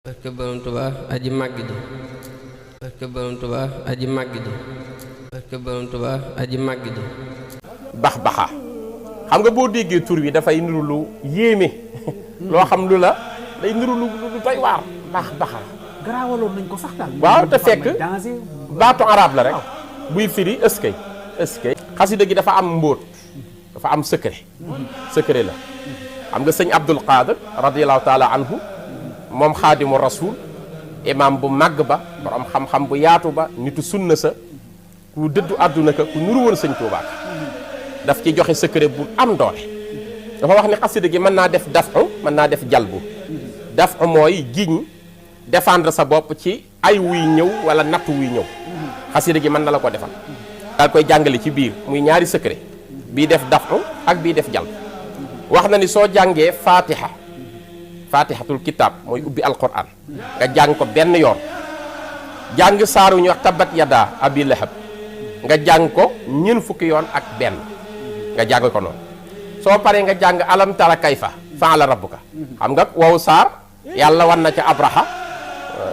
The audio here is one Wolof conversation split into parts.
barke Borom Tuubaa aji màgg ji barke Borom Tuubaa aji màgg ji barke Borom Tuubaa aji màgg ji bax-baxa xam nga boo déggee tur wi dafay niru lu yéeme loo xam lu la day niru lu doy waar bax-baxa garaawaloon nañ ko sax daal. waaw te fekk baatu arab la rek buy firi ëskay ëskay xasida gi dafa am mbóot dafa am secret secret la xam nga sëñ Abdul Qadir radiyallahu taala anhu moom xaadimu rasul imam bu màgg ba borom xam-xam bu yaatu ba nitu sunna sa ku dëddu àdduna ka ku nuru woon sëñ Tuubaa daf ci joxe secret bu am doole dafa wax ni xasida gi mën naa def dafu mën naa def jalbu dafu mooy giñ défendre sa bopp ci ay wuy ñëw wala natt wuy ñëw xasida gi mën na la ko defal daal koy jàngale ci biir muy ñaari secret bii def dafu ak bii def jalb wax na ni soo jàngee fatihatul kitab mooy ubbi alquran nga jàng ko benn yoon jàng saaru ñu wax tabat yada abi lahab nga jàng ko ñeent fukki yoon ak benn nga jàng ko noonu soo paree nga jàng alam tara kayfa fa'ala rabbuka xam nga wow saar yàlla wan na ca abraha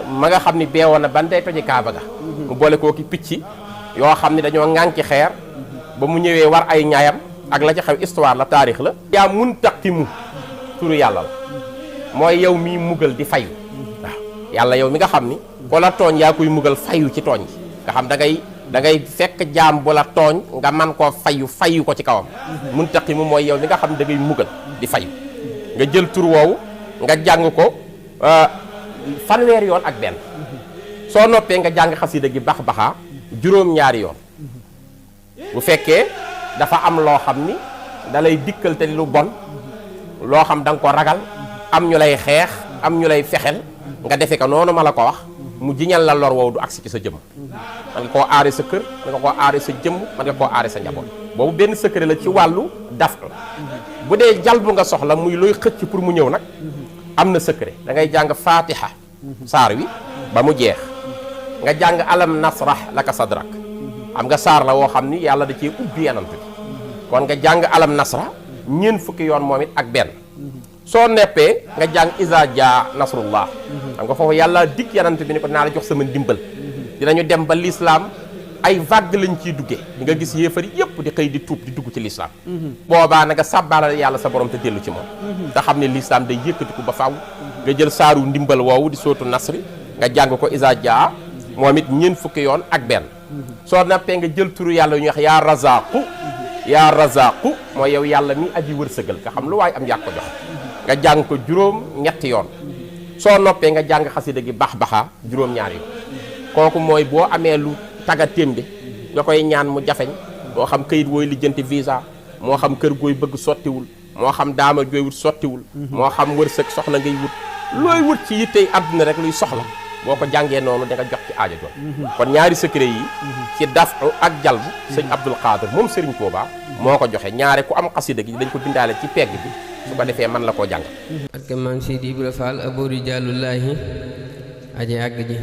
ma nga xam ni beewoon na ban day toji kaaba ga mu boole koo ki picc yoo xam ni dañoo ŋànki xeer ba mu ñëwee war ay ñaayam ak la ca xew histoire la taarix la yaa muntaqimu turu yàlla la mooy yow miy mugal di fayu waaw yàlla yow mi nga xam ni ko la tooñ yaa koy mugal fayu ci tooñ gi nga xam da ngay fekk jaam bu la tooñ nga man koo fayu ko ci kawam muntaqimu mooy yow mi nga xam ne da ngay mugal di fayu nga jël tur woowu nga jàng ko fanweer yoon ak benn soo noppee nga jàng xasida gi bax-baxaa juróom-ñaari yoon bu fekkee dafa am loo xam ni da lay dikkal te lu bon loo xam da nga ko ragal am ñu lay xeex am ñu lay fexel nga defe ko noonu ma la ko wax mu jiñal la lor wow du agsi ci sa jëmm man nga koo aare sa kër man nga koo aare sa jëmm man nga koo aare sa njaboot boobu benn secret la ci wàllu daf bu dee jalbu nga soxla muy looy xëcc pour mu ñëw nag am na secret da ngay jàng fatiha saar wi ba mu jeex nga jàng alam nasrah laka sadrak xam nga saar la woo xam ni yàlla da cee ubbi yanant bi kon nga jàng alam nasra ñeent fukki yoon moom it ak benn soo neppee nga jàng iza jaa nasrullah xam nga foofu yàlla dikk yanant bi ni ko naa la jox sama ndimbal dinañu dem ba l'islam ay vague lañ ciy duggee di nga gis yéefari yépp di xëy di tuub di dugg ci l'islam boobaa na nga sàbbaalal yàlla sa borom te dellu ci moom te xam ne l'islam day yëkkatiku ba faaw nga jël saaru ndimbal woowu di sootu nasri nga jàng ko iza jaa moom it ñeent fukki yoon ak benn soo nappee nga jël turu yàlla yu ñuy wax yaa razaqu mooy yow yàlla mi aji wërsëgal nga xam lu waaye am yaa ko jox nga jàng ko juróom-ñetti yoon soo noppee nga jàng xasida gi bax-baxaa juróom-ñaari yoon kooku mooy boo amee lu taga témbe nga koy ñaan mu jafeñ moo xam këyit wooy lijjanti visa moo xam kër gooy bëgg sottiwul moo xam daama jooy wut sottiwul moo xam wërsëg soxla ngay wut looy wut ci yittey àdduna rek luy soxla boo ko jàngee noonu da nga jox ci aajo joon kon ñaari secret yi ci dafu ak jalbu sëñ Abdul Qadir moom Serigne Touba moo ko joxe ñaare ku am xasida gi dañ ko bindaale ci pegg bi su ko defee mën la koo jàng barke Maam Seydi Ibra Fall aboori jàllullaahi aji àgg ji